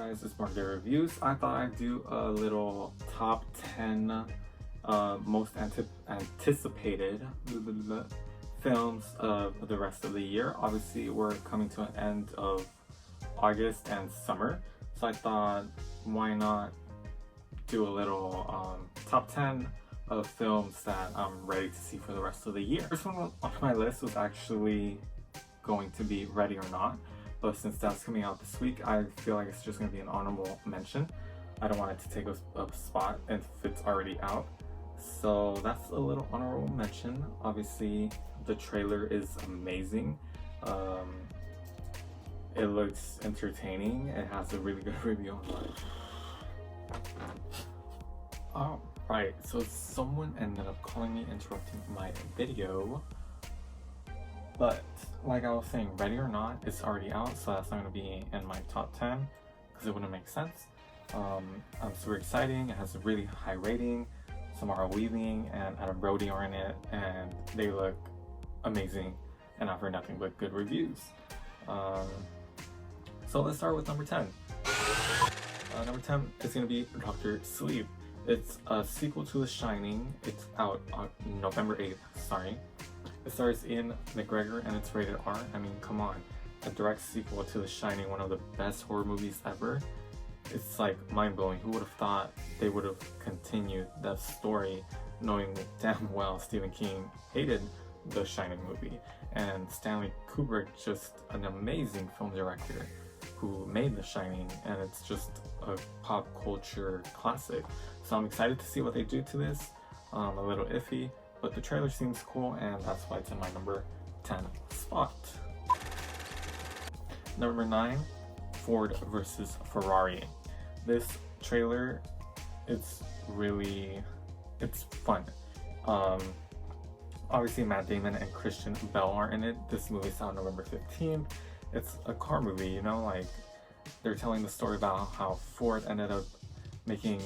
guys, it's Mark Day Reviews. I thought I'd do a little top 10 most anticipated films of the rest of the year. Obviously, we're coming to an end of August and summer, so I thought, why not do a little top 10 of films that I'm ready to see for the rest of the year. First one on my list was actually going to be Ready or Not, but since that's coming out this week, I feel like it's just going to be an honorable mention. I don't want it to take a spot if it's already out. So that's a little honorable mention. Obviously, the trailer is amazing. It looks entertaining. It has a really good review online. Alright, so someone ended up calling me, interrupting my video. But like I was saying, Ready or Not is already out, so that's not going to be in my top 10 because it wouldn't make sense. I'm super exciting. It has a really high rating. Samara Weaving and Adam Brody are in it, and they look amazing, and I've heard nothing but good reviews. So let's start with number 10. Number 10 is going to be Dr. Sleep. It's a sequel to The Shining. It's out on November 8th, sorry. It stars Ian McGregor and it's rated R. I mean, come on. A direct sequel to The Shining, one of the best horror movies ever. It's like mind-blowing. Who would have thought they would have continued that story, knowing damn well Stephen King hated The Shining movie. And Stanley Kubrick, just an amazing film director who made The Shining, and it's just a pop culture classic. So I'm excited to see what they do to this. A little iffy, but the trailer seems cool, and that's why it's in my number 10 spot. Number 9, Ford versus Ferrari. This trailer, it's fun. Obviously Matt Damon and Christian Bale are in it. This movie's out November 15th. It's a car movie, you know, like they're telling the story about how Ford ended up making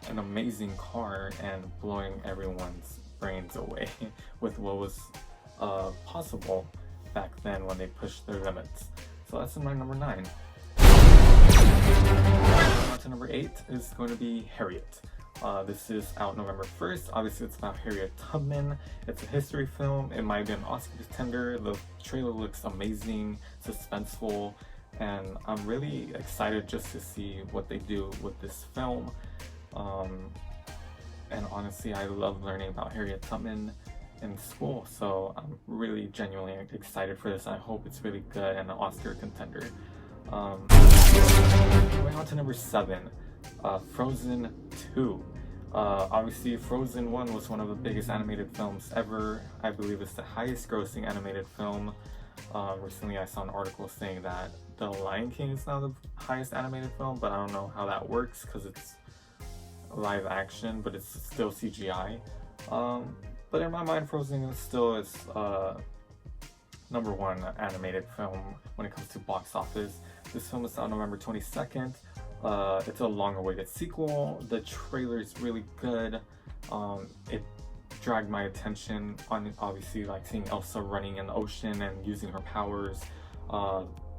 an amazing car and blowing everyone's brains away with what was possible back then when they pushed their limits. So that's in my number 9. On to number 8 is going to be Harriet. This is out November 1st. Obviously, it's about Harriet Tubman. It's a history film. It might be an Oscar contender. The trailer looks amazing, suspenseful, and I'm really excited just to see what they do with this film. And honestly, I love learning about Harriet Tubman in school, so I'm really genuinely excited for this. I hope it's really good and an Oscar contender. Going on to number 7, Frozen 2. Obviously, Frozen 1 was one of the biggest animated films ever. I believe it's the highest grossing animated film. Recently I saw an article saying that The Lion King is now the highest animated film, but I don't know how that works because it's live action, but it's still CGI. But in my mind, Frozen is still number 1 animated film when it comes to box office. This film is out November 22nd. It's a long-awaited sequel. The trailer is really good. It dragged my attention on, obviously, like seeing Elsa running in the ocean and using her powers.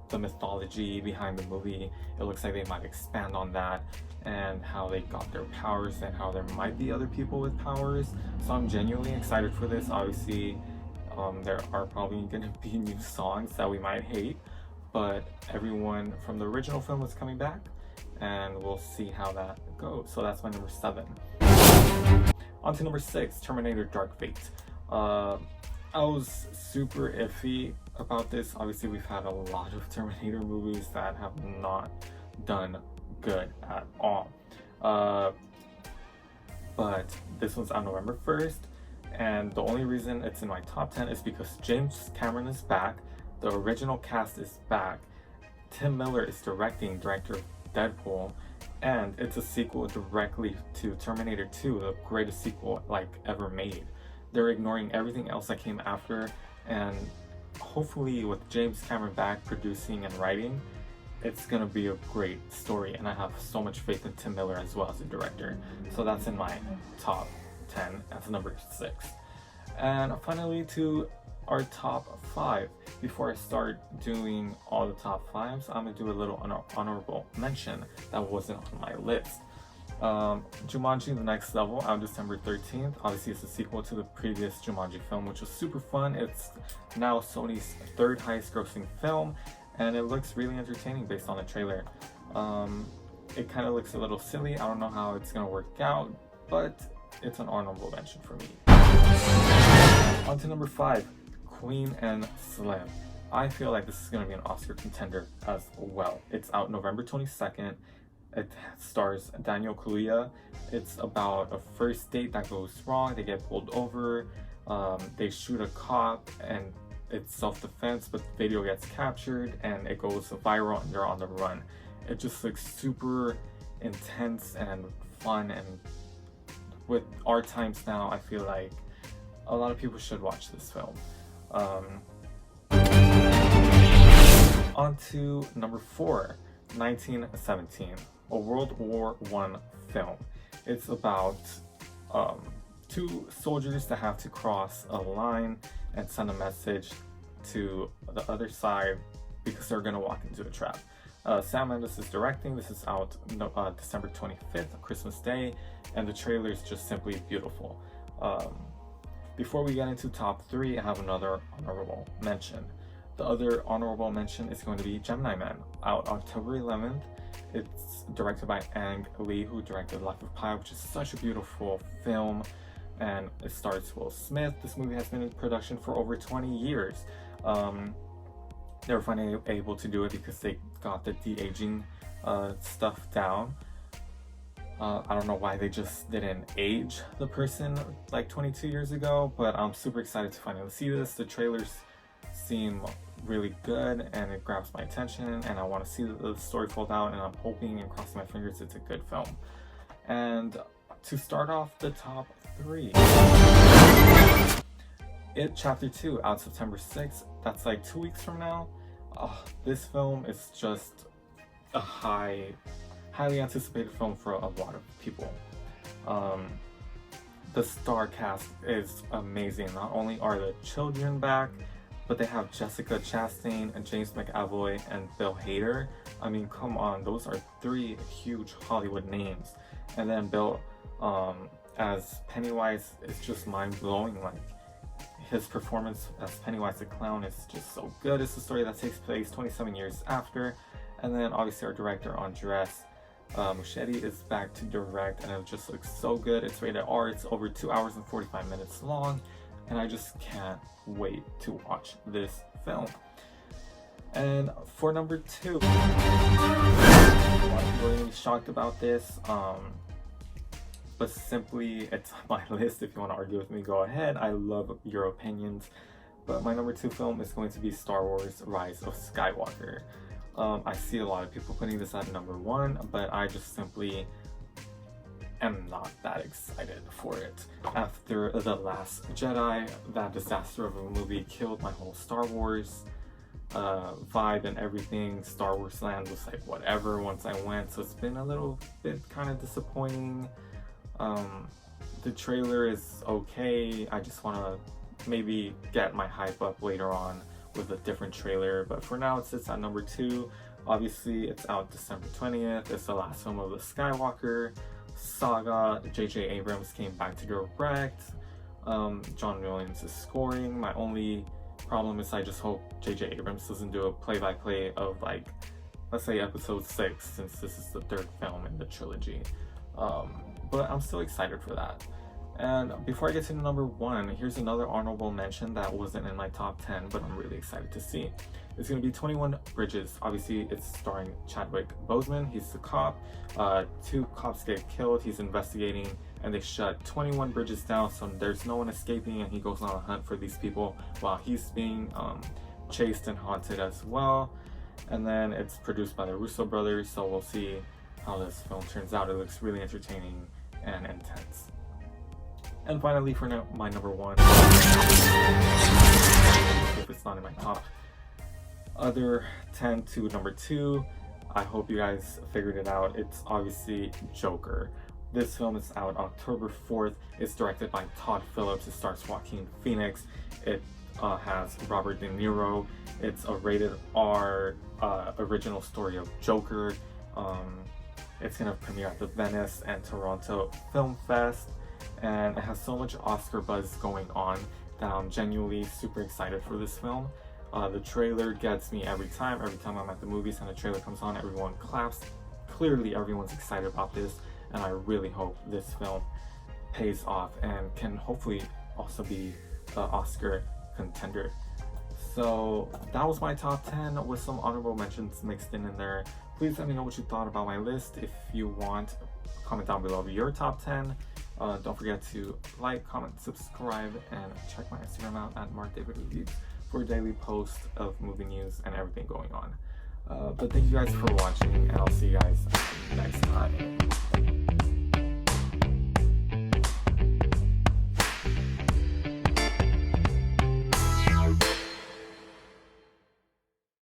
The mythology behind the movie, it looks like they might expand on that and how they got their powers and how there might be other people with powers. So I'm genuinely excited for this. Obviously, there are probably going to be new songs that we might hate, but everyone from the original film is coming back, and we'll see how that goes. So that's my number 7. On to number 6, Terminator Dark Fate. I was super iffy about this. Obviously, we've had a lot of Terminator movies that have not done good at all. But this one's on November 1st, and the only reason it's in my top 10 is because James Cameron is back, the original cast is back, Tim Miller is director of Deadpool, and it's a sequel directly to Terminator 2, the greatest sequel like ever made. They're ignoring everything else that came after, and hopefully with James Cameron back producing and writing, it's gonna be a great story, and I have so much faith in Tim Miller as well as a director. So that's in my top 10 as number 6. And finally, to our top 5. Before I start doing all the top 5s, I'm gonna do a little honorable mention that wasn't on my list. Jumanji: The Next Level, out December 13th. Obviously, it's a sequel to the previous Jumanji film, which was super fun. It's now Sony's 3rd highest grossing film, and it looks really entertaining based on the trailer. It kind of looks a little silly. I don't know how it's gonna work out, but it's an honorable mention for me. On to number 5, Queen and Slim. I feel like this is gonna be an Oscar contender as well. It's out November 22nd. It stars Daniel Kaluuya. It's about a first date that goes wrong. They get pulled over. They shoot a cop, and it's self-defense, but the video gets captured and it goes viral and they're on the run. It just looks super intense and fun, and with our times now, I feel like a lot of people should watch this film. On to number 4, 1917. A World War I film. It's about 2 soldiers that have to cross a line and send a message to the other side because they're gonna walk into a trap. Sam Mendes is directing. This is out December 25th, Christmas Day, and the trailer is just simply beautiful. Before we get into top 3, I have another honorable mention. The other honorable mention is going to be Gemini Man, out October 11th. It's directed by Ang Lee, who directed Life of Pi, which is such a beautiful film, and it stars Will Smith. This movie has been in production for over 20 years. They were finally able to do it because they got the de-aging stuff down. I don't know why they just didn't age the person like 22 years ago, but I'm super excited to finally see this. The trailers seem really good and it grabs my attention, and I want to see the story fold out, and I'm hoping and crossing my fingers it's a good film. And to start off the top 3, It Chapter 2, out September 6th. That's like 2 weeks from now. This film is just a highly anticipated film for a lot of people. The star cast is amazing. Not only are the children back, but they have Jessica Chastain and James McAvoy and Bill Hader. I mean, come on, those are 3 huge Hollywood names. And then Bill as Pennywise is just mind-blowing. Like, his performance as Pennywise the Clown is just so good. It's a story that takes place 27 years after. And then obviously our director Andres Muschietti is back to direct, and it just looks so good. It's rated R. It's over 2 hours and 45 minutes long, and I just can't wait to watch this film. And for number 2, a lot of people are gonna be shocked about this, but simply it's on my list. If you want to argue with me, go ahead. I love your opinions. But my number 2 film is going to be Star Wars: Rise of Skywalker. I see a lot of people putting this at number 1, but I just simply am not that excited for it. After The Last Jedi, that disaster of a movie killed my whole Star Wars vibe and everything. Star Wars Land was like whatever once I went, so it's been a little bit kind of disappointing. The trailer is okay. I just want to maybe get my hype up later on with a different trailer, but for now it sits at number 2. Obviously it's out December 20th. It's the last film of the Skywalker saga. J.J. Abrams came back to direct. John Williams is scoring. My only problem is I just hope J.J. Abrams doesn't do a play-by-play of, like, let's say episode 6, since this is the 3rd film in the trilogy. But I'm still excited for that. And before I get to number 1, here's another honorable mention that wasn't in my top 10, but I'm really excited to see. It's going to be 21 Bridges. Obviously, it's starring Chadwick Boseman. He's the cop. 2 cops get killed. He's investigating, and they shut 21 bridges down, so there's no one escaping, and he goes on a hunt for these people while he's being chased and haunted as well. And then it's produced by the Russo brothers, so we'll see how this film turns out. It looks really entertaining and intense. And finally, for my number 1, if it's not in my top other 10 to number 2, I hope you guys figured it out. It's obviously Joker. This film is out October 4th. It's directed by Todd Phillips. It stars Joaquin Phoenix. It has Robert De Niro. It's a rated R original story of Joker. It's gonna premiere at the Venice and Toronto Film Fest, and it has so much Oscar buzz going on that I'm genuinely super excited for this film. The trailer gets me every time. Every time I'm at the movies and the trailer comes on, everyone claps. Clearly everyone's excited about this, and I really hope this film pays off and can hopefully also be an Oscar contender. So that was my top 10 with some honorable mentions mixed in there. Please let me know what you thought about my list. If you want, comment down below your top 10. Don't forget to like, comment, subscribe, and check my Instagram out at MarkDavidReviews for a daily post of movie news and everything going on. But thank you guys for watching, and I'll see you guys next time.